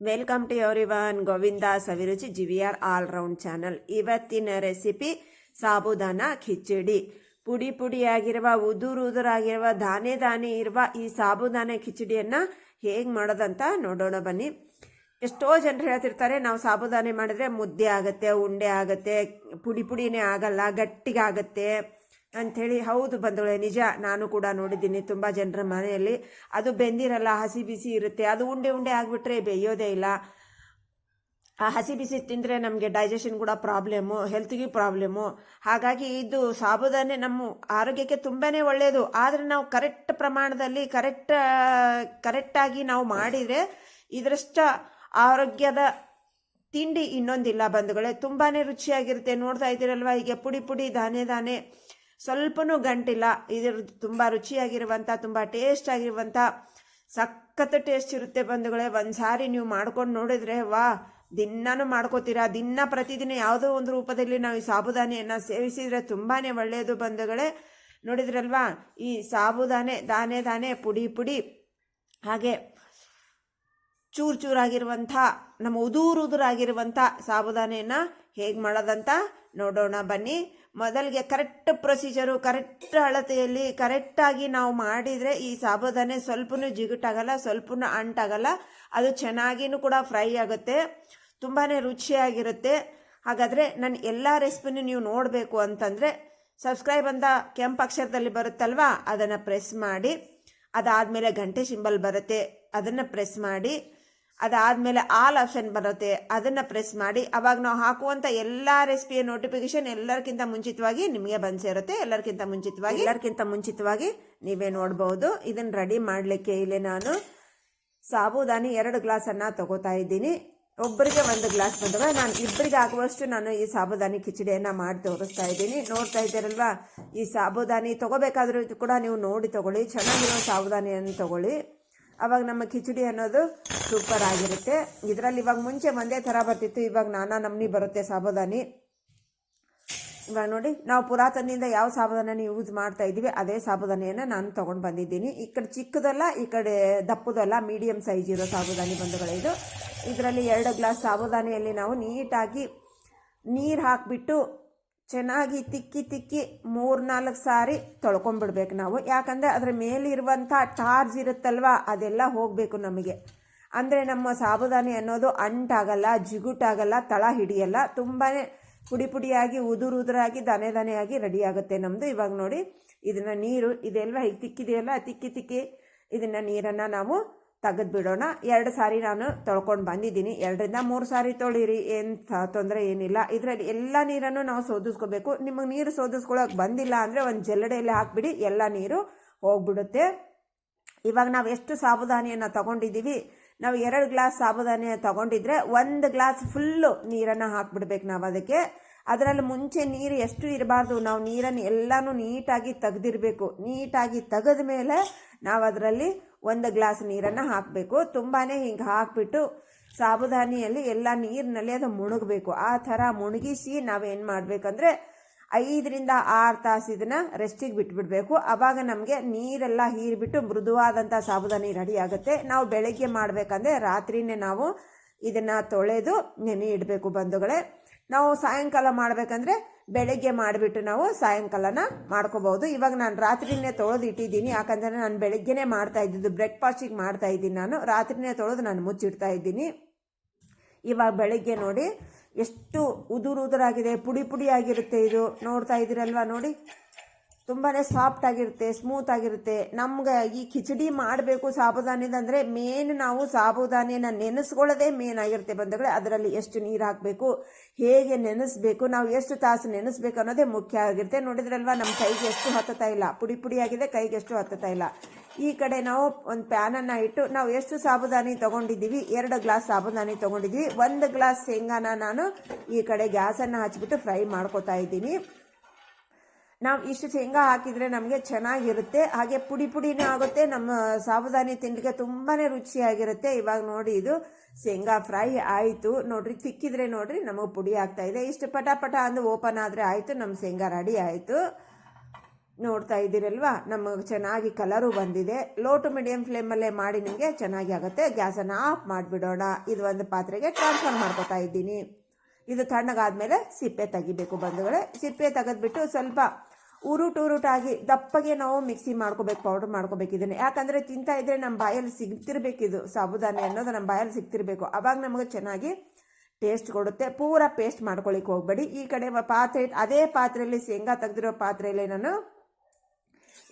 Welcome to everyone. Govinda Saviruchi GVR all round channel. ಇವತ್ತಿನ recipe sabudana khichdi. ಪುಡಿ ಪುಡಿಯಾಗಿರುವ ಉದುರಾಗಿರುವ ದಾನೆ ಇರುವ ಈ ಸಾಬುದಾನ ಖಿಚಡಿಯನ್ನ ಹೇಗೆ ಮಾಡೋದಂತ ನೋಡೋಣ ಬನ್ನಿ. ಎಷ್ಟೋ ಜನರು ಹೇಳ್ತಿರ್ತಾರೆ, ನಾವು ಸಾಬುದಾನೆ ಮಾಡಿದ್ರೆ ಮುದ್ದೆ ಆಗುತ್ತೆ, ಉಂಡೆ ಆಗುತ್ತೆ, ಪುಡಿ ಪುಡಿನೇ ಆಗಲ್ಲ, ಗಟ್ಟಿಗಾಗತ್ತೆ ಅಂಥೇಳಿ. ಹೌದು ಬಂಧುಗಳೇ, ನಿಜ. ನಾನು ಕೂಡ ನೋಡಿದ್ದೀನಿ ತುಂಬ ಜನರ ಮನೆಯಲ್ಲಿ ಅದು ಬೆಂದಿರಲ್ಲ, ಹಸಿ ಬಿಸಿ ಇರುತ್ತೆ. ಅದು ಉಂಡೆ ಉಂಡೆ ಆಗಿಬಿಟ್ರೆ ಬೇಯೋದೇ ಇಲ್ಲ. ಆ ಹಸಿ ಬಿಸಿ ತಿಂದರೆ ನಮಗೆ ಡೈಜೆಷನ್ ಕೂಡ ಪ್ರಾಬ್ಲಮ್ಮು, ಹೆಲ್ತ್ಗೆ ಪ್ರಾಬ್ಲಮ್ಮು. ಹಾಗಾಗಿ ಇದು ಸಾಬುದಾನೆ ನಮ್ಮ ಆರೋಗ್ಯಕ್ಕೆ ತುಂಬಾ ಒಳ್ಳೆಯದು. ಆದರೆ ನಾವು ಕರೆಕ್ಟ್ ಪ್ರಮಾಣದಲ್ಲಿ ಕರೆಕ್ಟಾಗಿ ನಾವು ಮಾಡಿದರೆ ಇದರಷ್ಟ ಆರೋಗ್ಯದ ತಿಂಡಿ ಇನ್ನೊಂದಿಲ್ಲ ಬಂಧುಗಳೇ. ತುಂಬಾ ರುಚಿಯಾಗಿರುತ್ತೆ. ನೋಡ್ತಾ ಇದ್ದೀರಲ್ವ, ಹೀಗೆ ಪುಡಿ ಪುಡಿ ದಾನೆ ಸ್ವಲ್ಪನೂ ಗಂಟಿಲ್ಲ. ಇದ್ರ ತುಂಬ ರುಚಿಯಾಗಿರುವಂಥ, ತುಂಬ ಟೇಸ್ಟ್ ಆಗಿರುವಂಥ, ಸಖತ್ ಟೇಸ್ಟ್ ಇರುತ್ತೆ ಬಂಧುಗಳೇ. ಒಂದ್ಸಾರಿ ನೀವು ಮಾಡ್ಕೊಂಡು ನೋಡಿದ್ರೆ ದಿನಾನು ಮಾಡ್ಕೋತೀರಾ. ಪ್ರತಿದಿನ ಯಾವುದೋ ಒಂದು ರೂಪದಲ್ಲಿ ನಾವು ಈ ಸಾಬುದಾನೆಯನ್ನು ಸೇವಿಸಿದರೆ ತುಂಬಾ ಒಳ್ಳೆಯದು ಬಂಧುಗಳೇ. ನೋಡಿದ್ರಲ್ವಾ, ಈ ಸಾಬುದಾನೆ ದಾನೆ ಪುಡಿ ಪುಡಿ ಹಾಗೆ ಚೂರಾಗಿರುವಂಥ ನಮ್ಮ ಉದುರಾಗಿರುವಂಥ ಸಾಬುದಾನೆಯನ್ನು ಹೇಗೆ ಮಾಡೋದಂತ ನೋಡೋಣ ಬನ್ನಿ. ಮೊದಲಿಗೆ ಕರೆಕ್ಟ್ ಪ್ರೊಸೀಜರು, ಕರೆಕ್ಟ್ ಅಳತೆಯಲ್ಲಿ ಕರೆಕ್ಟಾಗಿ ನಾವು ಮಾಡಿದರೆ ಈ ಸಾಬುದಾನೆ ಸ್ವಲ್ಪನೂ ಜಿಗುಟಾಗಲ್ಲ, ಸ್ವಲ್ಪನೂ ಅಂಟಾಗಲ್ಲ. ಅದು ಚೆನ್ನಾಗಿನೂ ಕೂಡ ಫ್ರೈ ಆಗುತ್ತೆ, ತುಂಬಾ ರುಚಿಯಾಗಿರುತ್ತೆ. ಹಾಗಾದರೆ ನನ್ನ ಎಲ್ಲ ರೆಸಿಪಿನೂ ನೀವು ನೋಡಬೇಕು ಅಂತಂದರೆ ಸಬ್ಸ್ಕ್ರೈಬ್ ಅಂತ ಕೆಂಪು ಅಕ್ಷರದಲ್ಲಿ ಬರುತ್ತಲ್ವಾ, ಅದನ್ನು ಪ್ರೆಸ್ ಮಾಡಿ. ಅದಾದಮೇಲೆ ಗಂಟೆ ಸಿಂಬಲ್ ಬರುತ್ತೆ, ಅದನ್ನು ಪ್ರೆಸ್ ಮಾಡಿ. ಅದಾದಮೇಲೆ ಆಲ್ ಆಪ್ಷನ್ ಬರುತ್ತೆ, ಅದನ್ನು ಪ್ರೆಸ್ ಮಾಡಿ. ಅವಾಗ ನಾವು ಹಾಕುವಂಥ ಎಲ್ಲ ರೆಸಿಪಿಯ ನೋಟಿಫಿಕೇಶನ್ ಎಲ್ಲರಿಗಿಂತ ಮುಂಚಿತವಾಗಿ ನಿಮಗೆ ಬಂದು ಸೇರುತ್ತೆ. ಎಲ್ಲರಿಗಿಂತ ಮುಂಚಿತವಾಗಿ ನೀವೇ ನೋಡ್ಬೋದು. ಇದನ್ನು ರೆಡಿ ಮಾಡಲಿಕ್ಕೆ ಇಲ್ಲಿ ನಾನು ಸಾಬುದಾನಿ 2 ಗ್ಲಾಸನ್ನು ತಗೋತಾ ಇದ್ದೀನಿ. ಒಬ್ಬರಿಗೆ 1 ಗ್ಲಾಸ್ ಬಂದಾಗ ನಾನು ಇಬ್ಬರಿಗೆ ಆಗುವಷ್ಟು ನಾನು ಈ ಸಾಬುದಾನಿ ಖಿಚಡಿಯನ್ನು ಮಾಡಿ ತೋರಿಸ್ತಾ ಇದ್ದೀನಿ. ನೋಡ್ತಾ ಇದ್ದೀರಲ್ವಾ, ಈ ಸಾಬುದಾನಿ ತಗೋಬೇಕಾದ್ರೂ ಕೂಡ ನೀವು ನೋಡಿ ತಗೊಳ್ಳಿ, ಚೆನ್ನಾಗಿರೋ ಸಾಬುದಾನಿಯನ್ನು ತಗೊಳ್ಳಿ. ಅವಾಗ ನಮ್ಮ ಖಿಚಡಿ ಅನ್ನೋದು ಸೂಪರ್ ಆಗಿರುತ್ತೆ. ಇದರಲ್ಲಿ ಇವಾಗ ಮುಂಚೆ ಒಂದೇ ಥರ ಬರ್ತಿತ್ತು, ಇವಾಗ ನಾನಾ ನಮ್ನಿ ಬರುತ್ತೆ ಸಾಬುದಾನಿ. ಇವಾಗ ನೋಡಿ, ನಾವು ಪುರಾತನದಿಂದ ಯಾವ ಸಾಬುದಾನಿ ಯೂಸ್ ಮಾಡ್ತಾ ಇದ್ದೀವಿ ಅದೇ ಸಾಬುದಾನಿಯನ್ನು ನಾನು ತೊಗೊಂಡು ಬಂದಿದ್ದೀನಿ. ಈ ಕಡೆ ಚಿಕ್ಕದಲ್ಲ, ಈ ಕಡೆ ದಪ್ಪದಲ್ಲ, ಮೀಡಿಯಮ್ ಸೈಜ್ ಇರೋ ಸಾಬುದಾನಿ ಬಂಧುಗಳೇ ಇದು. ಇದರಲ್ಲಿ 2 ಗ್ಲಾಸ್ ಸಾಬುದಾನಿಯಲ್ಲಿ ನಾವು ನೀಟಾಗಿ ನೀರು ಹಾಕಿಬಿಟ್ಟು ಚೆನ್ನಾಗಿ ತಿಕ್ಕಿ 3-4 ಸಾರಿ ತೊಳ್ಕೊಂಡ್ಬಿಡ್ಬೇಕು ನಾವು. ಯಾಕಂದರೆ ಅದರ ಮೇಲಿರುವಂಥ ಟಾರ್ಜ್ ಇರುತ್ತಲ್ವ, ಅದೆಲ್ಲ ಹೋಗಬೇಕು ನಮಗೆ. ಅಂದರೆ ನಮ್ಮ ಸಾಬುದಾನಿ ಅನ್ನೋದು ಅಂಟಾಗಲ್ಲ, ಜಿಗುಟಾಗಲ್ಲ, ತಳ ಹಿಡಿಯಲ್ಲ. ತುಂಬಾ ಪುಡಿ ಪುಡಿಯಾಗಿ ಉದುರಾಗಿ ದಾನೆಯಾಗಿ ರೆಡಿ ಆಗುತ್ತೆ ನಮ್ಮದು. ಇವಾಗ ನೋಡಿ, ಇದನ್ನು ನೀರು ಇದೆಲ್ಲ ಹೀಗೆ ತಿಕ್ಕಿದೆಯಲ್ಲ, ತಿಕ್ಕಿ ಇದನ್ನು ನೀರನ್ನು ನಾವು ತೆಗೆದು ಬಿಡೋಣ. 2 ಸಾರಿ ನಾನು ತೊಳ್ಕೊಂಡು ಬಂದಿದ್ದೀನಿ. 2-3 ಸಾರಿ ತೊಳಿರಿ, ಏನು ತೊಂದರೆ ಏನಿಲ್ಲ. ಇದರಲ್ಲಿ ಎಲ್ಲ ನೀರನ್ನು ನಾವು ಸೋದಿಸ್ಕೋಬೇಕು. ನಿಮಗೆ ನೀರು ಸೋದಿಸ್ಕೊಳ್ಳೋಕೆ ಬಂದಿಲ್ಲ ಅಂದರೆ ಒಂದು ಜಲ್ಲಡೆಯಲ್ಲಿ ಹಾಕಿಬಿಡಿ, ಎಲ್ಲ ನೀರು ಹೋಗ್ಬಿಡುತ್ತೆ. ಇವಾಗ ನಾವು ಎಷ್ಟು ಸಾಬುದಾನಿಯನ್ನು ತಗೊಂಡಿದ್ದೀವಿ, ನಾವು 2 ಗ್ಲಾಸ್ ಸಾಬುದಾನಿ ತಗೊಂಡಿದ್ರೆ 1 ಗ್ಲಾಸ್ ಫುಲ್ಲು ನೀರನ್ನು ಹಾಕ್ಬಿಡ್ಬೇಕು ನಾವು ಅದಕ್ಕೆ. ಅದರಲ್ಲಿ ಮುಂಚೆ ನೀರು ಎಷ್ಟು ಇರಬಾರ್ದು, ನಾವು ನೀರನ್ನು ಎಲ್ಲನೂ ನೀಟಾಗಿ ತೆಗೆದಿರಬೇಕು. ನೀಟಾಗಿ ತೆಗೆದ ಮೇಲೆ ನಾವು ಅದರಲ್ಲಿ 1 ಗ್ಲಾಸ್ ನೀರನ್ನು ಹಾಕಬೇಕು. ತುಂಬಾ ಹಿಂಗೆ ಹಾಕಿಬಿಟ್ಟು ಸಾಬುದಾನಿಯಲ್ಲಿ ಎಲ್ಲ ನೀರಿನಲ್ಲಿ ಅದು ಮುಳುಗಬೇಕು. ಆ ಥರ ಮುಳುಗಿಸಿ ನಾವೇನು ಮಾಡಬೇಕಂದ್ರೆ 5-6 ತಾಸು ಇದನ್ನು ರೆಸ್ಟಿಗೆ ಬಿಟ್ಬಿಡಬೇಕು. ಆವಾಗ ನಮಗೆ ನೀರೆಲ್ಲ ಹೀರಿಬಿಟ್ಟು ಮೃದುವಾದಂಥ ಸಾಬುದಾನಿ ರೆಡಿ ಆಗುತ್ತೆ. ನಾವು ಬೆಳಗ್ಗೆ ಮಾಡಬೇಕಂದ್ರೆ ರಾತ್ರಿನೇ ನಾವು ಇದನ್ನು ತೊಳೆದು ನೆನೆ ಇಡಬೇಕು ಬಂಧುಗಳೇ. ನಾವು ಸಾಯಂಕಾಲ ಮಾಡಬೇಕಂದ್ರೆ ಬೆಳಗ್ಗೆ ಮಾಡಿಬಿಟ್ಟು ನಾವು ಸಾಯಂಕಾಲನ ಮಾಡ್ಕೋಬಹುದು. ಇವಾಗ ನಾನು ರಾತ್ರಿನೇ ತೊಳೆದು ಇಟ್ಟಿದ್ದೀನಿ, ಯಾಕಂದರೆ ನಾನು ಬೆಳಗ್ಗೆನೇ ಮಾಡ್ತಾ ಇದ್ದಿದ್ದು, ಬ್ರೇಕ್ಫಾಸ್ಟಿಗೆ ಮಾಡ್ತಾ ಇದ್ದೀನಿ. ನಾನು ರಾತ್ರಿನೇ ತೊಳೆದು ನಾನು ಮುಚ್ಚಿಡ್ತಾ ಇದ್ದೀನಿ. ಇವಾಗ ಬೆಳಗ್ಗೆ ನೋಡಿ ಎಷ್ಟು ಉದುರಾಗಿದೆ, ಪುಡಿ ಪುಡಿ ಆಗಿರುತ್ತೆ. ಇದು ನೋಡ್ತಾ ಇದ್ದೀರಲ್ವ, ನೋಡಿ ತುಂಬಾ ಸಾಫ್ಟ್ ಆಗಿರುತ್ತೆ, ಸ್ಮೂತ್ ಆಗಿರುತ್ತೆ. ನಮ್ಗೆ ಈ ಖಿಚಡಿ ಮಾಡಬೇಕು ಸಾಬುದಾನಿದಂದರೆ ಮೇನ್ ನಾವು ಸಾಬುದಾನಿಯನ್ನು ನೆನೆಸ್ಕೊಳ್ಳೋದೇ ಮೇನ್ ಆಗಿರುತ್ತೆ ಬಂಧುಗಳೇ. ಅದರಲ್ಲಿ ಎಷ್ಟು ನೀರು ಹಾಕಬೇಕು, ಹೇಗೆ ನೆನೆಸ್ಬೇಕು, ನಾವು ಎಷ್ಟು ತಾಸು ನೆನೆಸ್ಬೇಕು ಅನ್ನೋದೇ ಮುಖ್ಯ ಆಗಿರುತ್ತೆ. ನೋಡಿದ್ರಲ್ವ, ನಮ್ಮ ಕೈಗೆ ಎಷ್ಟು ಹತ್ತುತ್ತಾ ಇಲ್ಲ, ಪುಡಿ ಪುಡಿ ಆಗಿದೆ, ಕೈಗೆ ಎಷ್ಟು ಹತ್ತುತ್ತಾ ಇಲ್ಲ. ಈ ಕಡೆ ನಾವು ಒಂದು ಪ್ಯಾನನ್ನು ಇಟ್ಟು ನಾವು ಎಷ್ಟು ಸಾಬುದಾನಿ ತೊಗೊಂಡಿದ್ದೀವಿ, 2 ಗ್ಲಾಸ್ ಸಾಬುದಾನಿ ತೊಗೊಂಡಿದ್ದೀವಿ. 1 ಗ್ಲಾಸ್ ಶೇಂಗಾನ ನಾನು ಈ ಕಡೆ ಗ್ಯಾಸನ್ನು ಹಚ್ಬಿಟ್ಟು ಫ್ರೈ ಮಾಡ್ಕೋತಾ ಇದ್ದೀನಿ. ನಾವು ಇಷ್ಟು ಶೇಂಗಾ ಹಾಕಿದರೆ ನಮಗೆ ಚೆನ್ನಾಗಿರುತ್ತೆ, ಹಾಗೆ ಪುಡಿ ಪುಡಿನೂ ಆಗುತ್ತೆ. ನಮ್ಮ ಸಾಬುದಾನಿ ತಿನ್ನಲಿಕ್ಕೆ ತುಂಬಾ ರುಚಿಯಾಗಿರುತ್ತೆ. ಇವಾಗ ನೋಡಿ, ಇದು ಶೇಂಗಾ ಫ್ರೈ ಆಯಿತು ನೋಡ್ರಿ. ತಿಕ್ಕಿದ್ರೆ ನೋಡ್ರಿ ನಮಗೆ ಪುಡಿ ಆಗ್ತಾ ಇದೆ. ಇಷ್ಟು ಪಟ ಅಂದು ಓಪನ್ ಆದರೆ ಆಯಿತು, ನಮ್ಮ ಶೇಂಗಾ ರೆಡಿ ಆಯಿತು. ನೋಡ್ತಾ ಇದ್ದೀರಲ್ವಾ, ನಮಗೆ ಚೆನ್ನಾಗಿ ಕಲರು ಬಂದಿದೆ. ಲೋ ಟು ಮೀಡಿಯಮ್ ಫ್ಲೇಮಲ್ಲೇ ಮಾಡಿ ನಿಮಗೆ ಚೆನ್ನಾಗಿ ಆಗುತ್ತೆ. ಗ್ಯಾಸನ್ನು ಆಫ್ ಮಾಡಿಬಿಡೋಣ. ಇದು ಒಂದು ಪಾತ್ರೆಗೆ ಟ್ರಾನ್ಸ್ಫರ್ ಮಾಡ್ಕೊತಾ ಇದ್ದೀನಿ. ಇದು ತಣ್ಣಗಾದ್ಮೇಲೆ ಸಿಪ್ಪೆ ತೆಗಿಬೇಕು ಬಂಧುಗಳೇ. ಸಿಪ್ಪೆ ತೆಗೆದ್ಬಿಟ್ಟು ಸ್ವಲ್ಪ ಉರುಟಾಗಿ ದಪ್ಪಗೆ ನಾವು ಮಿಕ್ಸಿ ಮಾಡ್ಕೋಬೇಕು, ಪೌಡರ್ ಮಾಡ್ಕೋಬೇಕು ಇದನ್ನು. ಯಾಕಂದರೆ ತಿಂತಾ ಇದ್ರೆ ನಮ್ಮ ಬಾಯಲ್ಲಿ ಸಿಗ್ತಿರ್ಬೇಕಿದು ಸಾಬುದಾನೆ ಅನ್ನೋದು ನಮ್ಮ ಬಾಯಲ್ಲಿ ಸಿಗ್ತಿರ್ಬೇಕು. ಆವಾಗ ನಮಗೆ ಚೆನ್ನಾಗಿ ಟೇಸ್ಟ್ ಕೊಡುತ್ತೆ. ಪೂರ ಪೇಸ್ಟ್ ಮಾಡ್ಕೊಳ್ಳಿಕ್ಕೆ ಹೋಗಬೇಡಿ. ಈ ಕಡೆ ಪಾತ್ರೆ, ಅದೇ ಪಾತ್ರೆಯಲ್ಲಿ ಶೇಂಗಾ ತೆಗೆದಿರೋ ಪಾತ್ರೆಯಲ್ಲಿ ನಾನು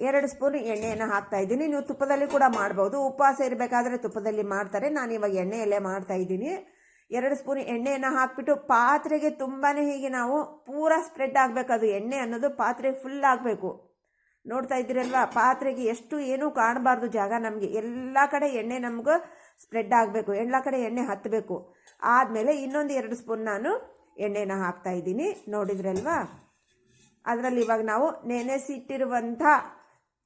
2 ಸ್ಪೂನ್ ಎಣ್ಣೆಯನ್ನು ಹಾಕ್ತಾ ಇದ್ದೀನಿ. ನೀವು ತುಪ್ಪದಲ್ಲಿ ಕೂಡ ಮಾಡ್ಬೋದು, ಉಪವಾಸ ಇರಬೇಕಾದ್ರೆ ತುಪ್ಪದಲ್ಲಿ ಮಾಡ್ತಾರೆ. ನಾನು ಇವಾಗ ಎಣ್ಣೆಯಲ್ಲೇ ಮಾಡ್ತಾ ಇದ್ದೀನಿ. 2 ಸ್ಪೂನ್ ಎಣ್ಣೆಯನ್ನು ಹಾಕ್ಬಿಟ್ಟು ಪಾತ್ರೆಗೆ ತುಂಬಾ ಹೀಗೆ ನಾವು ಪೂರ ಸ್ಪ್ರೆಡ್ ಆಗಬೇಕು. ಅದು ಎಣ್ಣೆ ಅನ್ನೋದು ಪಾತ್ರೆಗೆ ಫುಲ್ ಆಗಬೇಕು. ನೋಡ್ತಾ ಇದ್ದೀರಲ್ವಾ, ಪಾತ್ರೆಗೆ ಎಷ್ಟು ಏನೂ ಕಾಣಬಾರ್ದು ಜಾಗ. ನಮಗೆ ಎಲ್ಲ ಕಡೆ ಎಣ್ಣೆ ನಮ್ಗೆ ಸ್ಪ್ರೆಡ್ ಆಗಬೇಕು, ಎಲ್ಲ ಕಡೆ ಎಣ್ಣೆ ಹತ್ತಬೇಕು. ಆದಮೇಲೆ ಇನ್ನೊಂದು 2 ಸ್ಪೂನ್ ನಾನು ಎಣ್ಣೆನ ಹಾಕ್ತಾ ಇದ್ದೀನಿ. ನೋಡಿದ್ರಲ್ವಾ, ಅದರಲ್ಲಿ ಇವಾಗ ನಾವು ನೆನೆಸಿಟ್ಟಿರುವಂಥ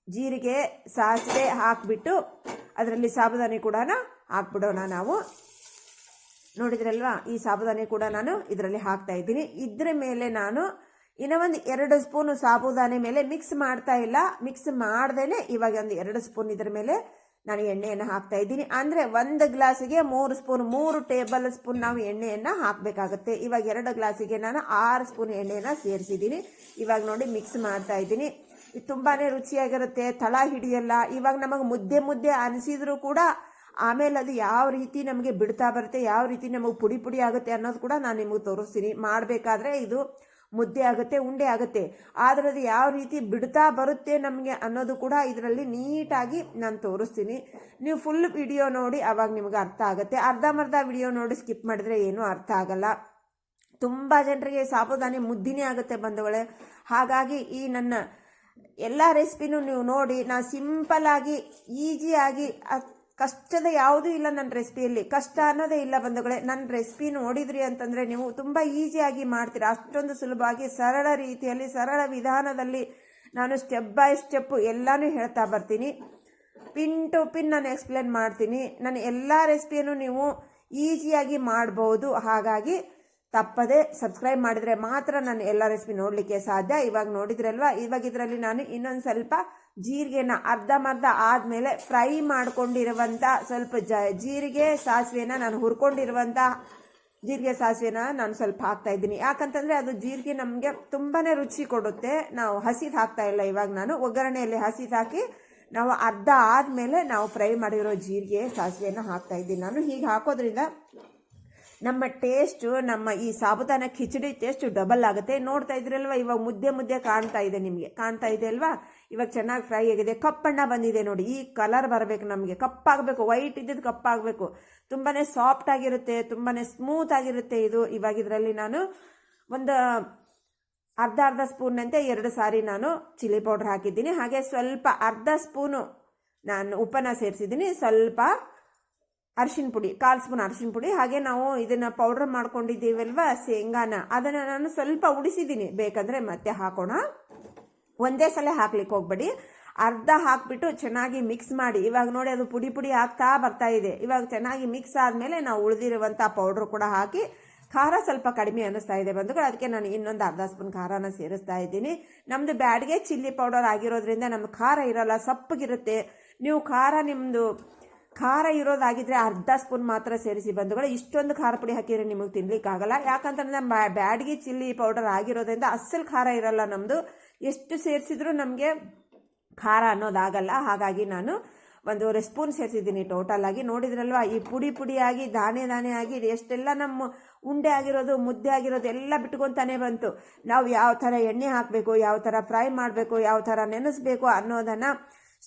ಜೀರಿಗೆ, ಸಾಸಿವೆ ಹಾಕಿಬಿಟ್ಟು ಅದರಲ್ಲಿ ಸಾಬುದಾನಿ ಕೂಡ ಹಾಕ್ಬಿಡೋಣ ನಾವು. ನೋಡಿದ್ರಲ್ವಾ, ಈ ಸಾಬುದಾನಿ ಕೂಡ ನಾನು ಇದರಲ್ಲಿ ಹಾಕ್ತಾ ಇದ್ದೀನಿ. ಇದ್ರ ಮೇಲೆ ನಾನು ಇನ್ನೂ ಒಂದು 2 ಸ್ಪೂನು ಸಾಬುದಾನಿ ಮೇಲೆ ಮಿಕ್ಸ್ ಮಾಡ್ತಾ ಇಲ್ಲ, ಮಿಕ್ಸ್ ಮಾಡ್ದೇನೆ ಇವಾಗ ಒಂದು 2 ಸ್ಪೂನ್ ಇದರ ಮೇಲೆ ನಾನು ಎಣ್ಣೆಯನ್ನು ಹಾಕ್ತಾ ಇದ್ದೀನಿ. ಅಂದರೆ 1 ಗ್ಲಾಸಿಗೆ 3 ಸ್ಪೂನ್, 3 ಟೇಬಲ್ ಸ್ಪೂನ್ ನಾವು ಎಣ್ಣೆಯನ್ನು ಹಾಕಬೇಕಾಗುತ್ತೆ. ಇವಾಗ 2 ಗ್ಲಾಸಿಗೆ ನಾನು 6 ಸ್ಪೂನ್ ಎಣ್ಣೆಯನ್ನು ಸೇರಿಸಿದ್ದೀನಿ. ಇವಾಗ ನೋಡಿ ಮಿಕ್ಸ್ ಮಾಡ್ತಾ ಇದ್ದೀನಿ. ಇದು ತುಂಬಾ ರುಚಿಯಾಗಿರುತ್ತೆ, ತಳ ಹಿಡಿಯಲ್ಲ. ಇವಾಗ ನಮಗೆ ಮುದ್ದೆ ಅನಿಸಿದ್ರು ಕೂಡ ಆಮೇಲೆ ಅದು ಯಾವ ರೀತಿ ನಮಗೆ ಬಿಡ್ತಾ ಬರುತ್ತೆ, ಯಾವ ರೀತಿ ನಮಗೆ ಪುಡಿ ಆಗುತ್ತೆ ಅನ್ನೋದು ಕೂಡ ನಾನು ನಿಮಗೆ ತೋರಿಸ್ತೀನಿ. ಮಾಡಬೇಕಾದ್ರೆ ಇದು ಮುದ್ದೆ ಆಗುತ್ತೆ, ಉಂಡೆ ಆಗುತ್ತೆ. ಆದರೆ ಅದು ಯಾವ ರೀತಿ ಬಿಡ್ತಾ ಬರುತ್ತೆ ನಮಗೆ ಅನ್ನೋದು ಕೂಡ ಇದರಲ್ಲಿ ನೀಟಾಗಿ ನಾನು ತೋರಿಸ್ತೀನಿ. ನೀವು ಫುಲ್ ವಿಡಿಯೋ ನೋಡಿ ಆವಾಗ ನಿಮಗೆ ಅರ್ಥ ಆಗುತ್ತೆ. ಅರ್ಧಂಬರ್ಧ ವಿಡಿಯೋ ನೋಡಿ ಸ್ಕಿಪ್ ಮಾಡಿದ್ರೆ ಏನೂ ಅರ್ಥ ಆಗಲ್ಲ. ತುಂಬ ಜನರಿಗೆ ಸಾಬುದಾನಿ ಮುದ್ದಿನೇ ಆಗುತ್ತೆ ಬಂಧುಗಳೇ. ಹಾಗಾಗಿ ಈ ನನ್ನ ಎಲ್ಲ ರೆಸಿಪಿನೂ ನೀವು ನೋಡಿ. ನಾನು ಸಿಂಪಲ್ಲಾಗಿ ಈಸಿಯಾಗಿ, ಕಷ್ಟದ ಯಾವುದೂ ಇಲ್ಲ ನನ್ನ ರೆಸಿಪಿಯಲ್ಲಿ, ಕಷ್ಟ ಅನ್ನೋದೇ ಇಲ್ಲ ಬಂಧುಗಳೇ. ನನ್ನ ರೆಸಿಪಿ ನೋಡಿದ್ರಿ ಅಂತಂದರೆ ನೀವು ತುಂಬ ಈಸಿಯಾಗಿ ಮಾಡ್ತೀರಾ. ಅಷ್ಟೊಂದು ಸುಲಭವಾಗಿ ಸರಳ ರೀತಿಯಲ್ಲಿ, ಸರಳ ವಿಧಾನದಲ್ಲಿ ನಾನು ಸ್ಟೆಪ್ ಬೈ ಸ್ಟೆಪ್ಪು ಎಲ್ಲನೂ ಹೇಳ್ತಾ ಬರ್ತೀನಿ. ಪಿನ್ ಟು ಪಿನ್ ನಾನು ಎಕ್ಸ್ಪ್ಲೇನ್ ಮಾಡ್ತೀನಿ. ನನ್ನ ಎಲ್ಲ ರೆಸಿಪಿಯನ್ನು ನೀವು ಈಸಿಯಾಗಿ ಮಾಡ್ಬೋದು. ಹಾಗಾಗಿ ತಪ್ಪದೆ ಸಬ್ಸ್ಕ್ರೈಬ್ ಮಾಡಿದರೆ ಮಾತ್ರ ನಾನು ಎಲ್ಲ ರೆಸಿಪಿ ನೋಡಲಿಕ್ಕೆ ಸಾಧ್ಯ. ಇವಾಗ ನೋಡಿದ್ರಲ್ವಾ, ಇವಾಗ ಇದರಲ್ಲಿ ನಾನು ಇನ್ನೊಂದು ಸ್ವಲ್ಪ ಜೀರಿಗೆನ ಅರ್ಧಂಬರ್ಧ ಆದಮೇಲೆ ಫ್ರೈ ಮಾಡ್ಕೊಂಡಿರುವಂಥ ಸ್ವಲ್ಪ ಜೀರಿಗೆ ಸಾಸಿವೆನ ನಾನು ಹುರ್ಕೊಂಡಿರುವಂಥ ಜೀರಿಗೆ ಸಾಸಿವೆನ ನಾನು ಸ್ವಲ್ಪ ಹಾಕ್ತಾ ಇದ್ದೀನಿ. ಯಾಕಂತಂದರೆ ಅದು ಜೀರಿಗೆ ನಮಗೆ ತುಂಬಾ ರುಚಿ ಕೊಡುತ್ತೆ. ನಾವು ಹಸಿದು ಹಾಕ್ತಾ ಇಲ್ಲ. ಇವಾಗ ನಾನು ಒಗ್ಗರಣೆಯಲ್ಲಿ ಹಸಿದು ಹಾಕಿ ನಾವು ಅರ್ಧ ಆದಮೇಲೆ ನಾವು ಫ್ರೈ ಮಾಡಿರೋ ಜೀರಿಗೆ ಸಾಸಿವೆನ ಹಾಕ್ತಾ ಇದ್ದೀನಿ. ನಾನು ಹೀಗೆ ಹಾಕೋದ್ರಿಂದ ನಮ್ಮ ಟೇಸ್ಟು, ನಮ್ಮ ಈ ಸಾಬುದಾನ ಖಿಚಡಿ ಟೇಸ್ಟು ಡಬಲ್ ಆಗುತ್ತೆ. ನೋಡ್ತಾ ಇದ್ರಲ್ವ, ಇವಾಗ ಮುದ್ದೆ ಕಾಣ್ತಾ ಇದೆ, ನಿಮಗೆ ಕಾಣ್ತಾ ಇದೆ ಅಲ್ವಾ. ಇವಾಗ ಚೆನ್ನಾಗಿ ಫ್ರೈ ಆಗಿದೆ, ಕಪ್ಪಣ್ಣ ಬಂದಿದೆ ನೋಡಿ. ಈ ಕಲರ್ ಬರಬೇಕು ನಮಗೆ, ಕಪ್ಪಾಗಬೇಕು, ವೈಟ್ ಇದ್ದಿದ್ದು ಕಪ್ಪಾಗಬೇಕು. ತುಂಬಾ ಸಾಫ್ಟ್ ಆಗಿರುತ್ತೆ, ತುಂಬಾ ಸ್ಮೂತ್ ಆಗಿರುತ್ತೆ ಇದು. ಇವಾಗ ಇದರಲ್ಲಿ ನಾನು ಒಂದು ಅರ್ಧ ಸ್ಪೂನ್ನಂತೆ 2 ಸಾರಿ ನಾನು ಚಿಲ್ಲಿ ಪೌಡ್ರ್ ಹಾಕಿದ್ದೀನಿ. ಹಾಗೆ ಸ್ವಲ್ಪ ಅರ್ಧ ಸ್ಪೂನು ನಾನು ಉಪ್ಪನ್ನು ಸೇರಿಸಿದ್ದೀನಿ. ಸ್ವಲ್ಪ ಅರಿಶಿನ ಪುಡಿ, 1/4 ಸ್ಪೂನ್ ಅರಿಶಿನ ಪುಡಿ. ಹಾಗೆ ನಾವು ಇದನ್ನು ಪೌಡ್ರ್ ಮಾಡ್ಕೊಂಡಿದ್ದೀವಲ್ವ ಶೇಂಗಾನ, ಅದನ್ನು ನಾನು ಸ್ವಲ್ಪ ಉಡಿಸಿದ್ದೀನಿ. ಬೇಕಂದರೆ ಮತ್ತೆ ಹಾಕೋಣ, ಒಂದೇ ಸಲ ಹಾಕ್ಲಿಕ್ಕೆ ಹೋಗ್ಬೇಡಿ. ಅರ್ಧ ಹಾಕ್ಬಿಟ್ಟು ಚೆನ್ನಾಗಿ ಮಿಕ್ಸ್ ಮಾಡಿ. ಇವಾಗ ನೋಡಿ ಅದು ಪುಡಿ ಆಗ್ತಾ ಬರ್ತಾ ಇದೆ. ಇವಾಗ ಚೆನ್ನಾಗಿ ಮಿಕ್ಸ್ ಆದಮೇಲೆ ನಾವು ಉಳಿದಿರುವಂಥ ಪೌಡ್ರ್ ಕೂಡ ಹಾಕಿ, ಖಾರ ಸ್ವಲ್ಪ ಕಡಿಮೆ ಅನ್ನಿಸ್ತಾ ಇದೆ ಬಂಧುಗಳು, ಅದಕ್ಕೆ ನಾನು ಇನ್ನೊಂದು ಅರ್ಧ ಸ್ಪೂನ್ ಖಾರನ ಸೇರಿಸ್ತಾ ಇದ್ದೀನಿ. ನಮ್ಮದು ಬ್ಯಾಡ್ಗೆ ಚಿಲ್ಲಿ ಪೌಡರ್ ಆಗಿರೋದ್ರಿಂದ ನಮ್ಗೆ ಖಾರ ಇರೋಲ್ಲ, ಸಪ್ಪಗಿರುತ್ತೆ. ನೀವು ನಿಮ್ಮದು ಖಾರ ಇರೋದಾಗಿದ್ದರೆ ಅರ್ಧ ಸ್ಪೂನ್ ಮಾತ್ರ ಸೇರಿಸಿ ಬಂಧುಗಳು. ಇಷ್ಟೊಂದು ಖಾರ ಪುಡಿ ಹಾಕಿದರೆ ನಿಮಗೆ ತಿನ್ಲಿಕ್ಕಾಗಲ್ಲ. ಯಾಕಂತಂದರೆ ನಮ್ಮ ಬ್ಯಾಡ್ಗೆ ಚಿಲ್ಲಿ ಪೌಡರ್ ಆಗಿರೋದ್ರಿಂದ ಅಸಲು ಖಾರ ಇರಲ್ಲ ನಮ್ಮದು. ಎಷ್ಟು ಸೇರಿಸಿದ್ರೂ ನಮಗೆ ಖಾರ ಅನ್ನೋದಾಗಲ್ಲ. ಹಾಗಾಗಿ ನಾನು 1.5 ಸ್ಪೂನ್ ಸೇರಿಸಿದ್ದೀನಿ ಟೋಟಲ್ ಆಗಿ. ನೋಡಿದ್ರಲ್ವ, ಈ ಪುಡಿಯಾಗಿ ದಾನೆ ಆಗಿ ಎಷ್ಟೆಲ್ಲ ನಮ್ಮ ಉಂಡೆ ಆಗಿರೋದು, ಮುದ್ದೆ ಆಗಿರೋದು ಎಲ್ಲ ಬಿಟ್ಕೊತಾನೆ ಬಂತು. ನಾವು ಯಾವ ಥರ ಎಣ್ಣೆ ಹಾಕಬೇಕು, ಯಾವ ಥರ ಫ್ರೈ ಮಾಡಬೇಕು, ಯಾವ ಥರ ನೆನೆಸ್ಬೇಕು ಅನ್ನೋದನ್ನು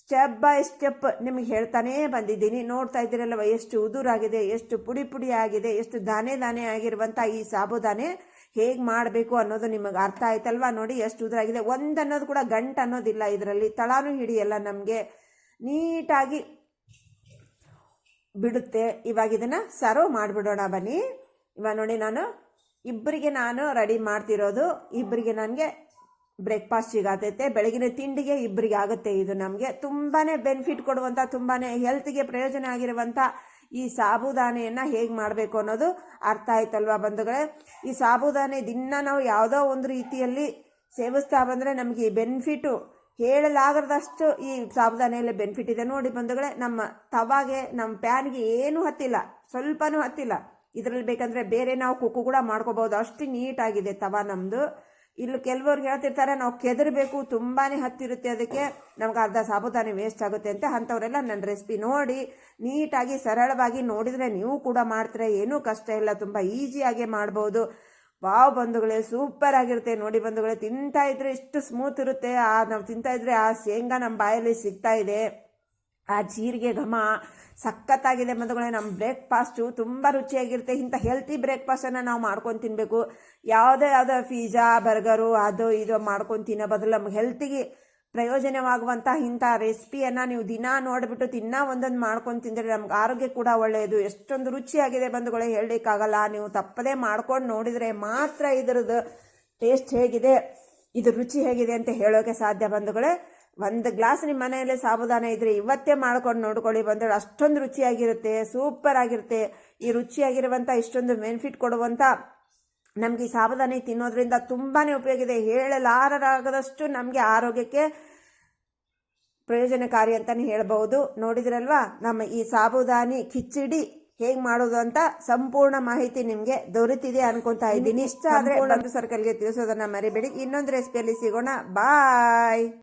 ಸ್ಟೆಪ್ ಬೈ ಸ್ಟೆಪ್ ನಿಮಗೆ ಹೇಳ್ತಾನೇ ಬಂದಿದ್ದೀನಿ. ನೋಡ್ತಾ ಇದ್ದೀರಲ್ವ, ಎಷ್ಟು ಉದುರಾಗಿದೆ, ಎಷ್ಟು ಪುಡಿ ಆಗಿದೆ, ಎಷ್ಟು ದಾನೆ ಆಗಿರುವಂಥ ಈ ಸಾಬುದಾನೆ ಹೇಗೆ ಮಾಡಬೇಕು ಅನ್ನೋದು ನಿಮಗೆ ಅರ್ಥ ಆಯ್ತಲ್ವಾ. ನೋಡಿ ಎಷ್ಟು ಉದುರಾಗಿದೆ. ಒಂದು ಅನ್ನೋದು ಕೂಡ ಗಂಟು ಅನ್ನೋದಿಲ್ಲ ಇದರಲ್ಲಿ, ತಳಾನು ಹಿಡಿಯಲ್ಲ, ನಮಗೆ ನೀಟಾಗಿ ಬಿಡುತ್ತೆ. ಇವಾಗ ಇದನ್ನು ಸರ್ವ್ ಮಾಡಿಬಿಡೋಣ ಬನ್ನಿ. ಇವಾಗ ನೋಡಿ, ಇಬ್ಬರಿಗೆ ನಾನು ರೆಡಿ ಮಾಡ್ತಿರೋದು. ಇಬ್ಬರಿಗೆ ನನಗೆ ಬ್ರೇಕ್ಫಾಸ್ಟಿಗೆ ಆಗತ್ತೆ, ಬೆಳಗಿನ ತಿಂಡಿಗೆ ಇಬ್ಬರಿಗೆ ಆಗುತ್ತೆ. ಇದು ನಮಗೆ ತುಂಬಾ ಬೆನಿಫಿಟ್ ಕೊಡುವಂಥ, ತುಂಬಾ ಹೆಲ್ತ್ಗೆ ಪ್ರಯೋಜನ ಆಗಿರುವಂಥ ಈ ಸಾಬುದಾನೆಯನ್ನು ಹೇಗೆ ಮಾಡಬೇಕು ಅನ್ನೋದು ಅರ್ಥ ಆಯ್ತಲ್ವಾ ಬಂಧುಗಳೇ. ಈ ಸಾಬುದಾನೆ ದಿನ ನಾವು ಯಾವುದೋ ಒಂದು ರೀತಿಯಲ್ಲಿ ಸೇವಿಸ್ತಾ ಬಂದರೆ ನಮಗೆ ಈ ಬೆನಿಫಿಟು ಹೇಳಲಾಗದಷ್ಟು ಈ ಸಾಬುದಾನೆಯಲ್ಲಿ ಬೆನಿಫಿಟ್ ಇದೆ ನೋಡಿ ಬಂಧುಗಳೇ. ನಮ್ಮ ತವಾಗೆ ನಮ್ಮ ಪ್ಯಾನ್ಗೆ ಏನೂ ಹತ್ತಿಲ್ಲ, ಸ್ವಲ್ಪನೂ ಹತ್ತಿಲ್ಲ. ಇದರಲ್ಲಿ ಬೇಕಂದರೆ ಬೇರೆ ನಾವು ಕುಕ್ಕು ಕೂಡ ಮಾಡ್ಕೋಬೋದು, ಅಷ್ಟು ನೀಟಾಗಿದೆ ತವಾ ನಮ್ಮದು. ಇಲ್ಲಿ ಕೆಲವ್ರು ಹೇಳ್ತಿರ್ತಾರೆ ನಾವು ಕೆದರಬೇಕು, ತುಂಬಾ ಹತ್ತಿರುತ್ತೆ, ಅದಕ್ಕೆ ನಮ್ಗೆ ಅರ್ಧ ಸಾಬುದಾನೆ ವೇಸ್ಟ್ ಆಗುತ್ತೆ ಅಂತ. ಅಂಥವರೆಲ್ಲ ನನ್ನ ರೆಸಿಪಿ ನೋಡಿ ನೀಟಾಗಿ ಸರಳವಾಗಿ ನೋಡಿದರೆ ನೀವು ಕೂಡ ಮಾಡ್ತಾರೆ, ಏನೂ ಕಷ್ಟ ಇಲ್ಲ, ತುಂಬ ಈಸಿಯಾಗಿ ಮಾಡ್ಬೋದು. ವಾವ್ ಬಂಧುಗಳೇ, ಸೂಪರ್ ಆಗಿರುತ್ತೆ ನೋಡಿ ಬಂಧುಗಳೇ. ತಿಂತಾ ಇದ್ರೆ ಇಷ್ಟು ಸ್ಮೂತ್ ಇರುತ್ತೆ, ನಾವು ತಿಂತಾ ಇದ್ರೆ ಆ ಶೇಂಗಾ ನಮ್ಮ ಬಾಯಲ್ಲಿ ಸಿಗ್ತಾ ಇದೆ, ಆ ಜೀರಿಗೆ ಘಮ ಸಖತ್ತಾಗಿದೆ ಬಂಧುಗಳೇ. ನಮ್ಮ ಬ್ರೇಕ್ಫಾಸ್ಟು ತುಂಬ ರುಚಿಯಾಗಿರುತ್ತೆ. ಇಂಥ ಹೆಲ್ತಿ ಬ್ರೇಕ್ಫಾಸ್ಟನ್ನು ನಾವು ಮಾಡ್ಕೊಂಡು ತಿನ್ನಬೇಕು. ಯಾವುದೇ ಪಿಜ್ಜಾ ಬರ್ಗರು ಅದು ಇದು ಮಾಡ್ಕೊಂಡು ತಿನ್ನೋ ಬದಲು ನಮ್ಗೆ ಹೆಲ್ತಿಗೆ ಪ್ರಯೋಜನವಾಗುವಂಥ ಇಂಥ ರೆಸಿಪಿಯನ್ನು ನೀವು ದಿನ ನೋಡಿಬಿಟ್ಟು ಒಂದೊಂದು ಮಾಡ್ಕೊಂಡು ತಿಂದರೆ ನಮ್ಗೆ ಆರೋಗ್ಯ ಕೂಡ ಒಳ್ಳೆಯದು. ಎಷ್ಟೊಂದು ರುಚಿಯಾಗಿದೆ ಬಂಧುಗಳೇ, ಹೇಳಲಿಕ್ಕಾಗಲ್ಲ. ನೀವು ತಪ್ಪದೇ ಮಾಡ್ಕೊಂಡು ನೋಡಿದರೆ ಮಾತ್ರ ಇದರದ್ದು ಟೇಸ್ಟ್ ಹೇಗಿದೆ, ಇದು ರುಚಿ ಹೇಗಿದೆ ಅಂತ ಹೇಳೋಕೆ ಸಾಧ್ಯ ಬಂಧುಗಳೇ. ಒಂದು ಗ್ಲಾಸ್ ನಿಮ್ಮ ಮನೆಯಲ್ಲೇ ಸಾಬುದಾನ ಇದ್ರೆ ಇವತ್ತೇ ಮಾಡ್ಕೊಂಡು ನೋಡ್ಕೊಳ್ಳಿ ಬಂಧುಗಳು, ಅಷ್ಟೊಂದು ರುಚಿಯಾಗಿರುತ್ತೆ, ಸೂಪರ್ ಆಗಿರುತ್ತೆ. ಈ ರುಚಿಯಾಗಿರುವಂಥ ಇಷ್ಟೊಂದು ಬೆನಿಫಿಟ್ ಕೊಡುವಂಥ ನಮಗೆ ಈ ಸಾಬುದಾನೆ ತಿನ್ನೋದ್ರಿಂದ ತುಂಬಾ ಉಪಯೋಗ ಇದೆ. ಹೇಳಲಾರದಾಗದಷ್ಟು ನಮಗೆ ಆರೋಗ್ಯಕ್ಕೆ ಪ್ರಯೋಜನಕಾರಿ ಅಂತಲೇ ಹೇಳ್ಬೋದು. ನೋಡಿದ್ರಲ್ವಾ ನಮ್ಮ ಈ ಸಾಬುದಾನಿ ಕಿಚಡಿ ಹೇಗೆ ಮಾಡೋದು ಅಂತ ಸಂಪೂರ್ಣ ಮಾಹಿತಿ ನಿಮಗೆ ದೊರೆತಿದೆ ಅನ್ಕೊಂತಾ ಇದ್ದೀನಿ. ಇಷ್ಟ ಆದರೆ ಬಂಧು ಸರ್ಕಲ್ಗೆ ತಿಳಿಸೋದನ್ನ ಮರಿಬೇಡಿ. ಇನ್ನೊಂದು ರೆಸಿಪಿಯಲ್ಲಿ ಸಿಗೋಣ. ಬಾಯ್.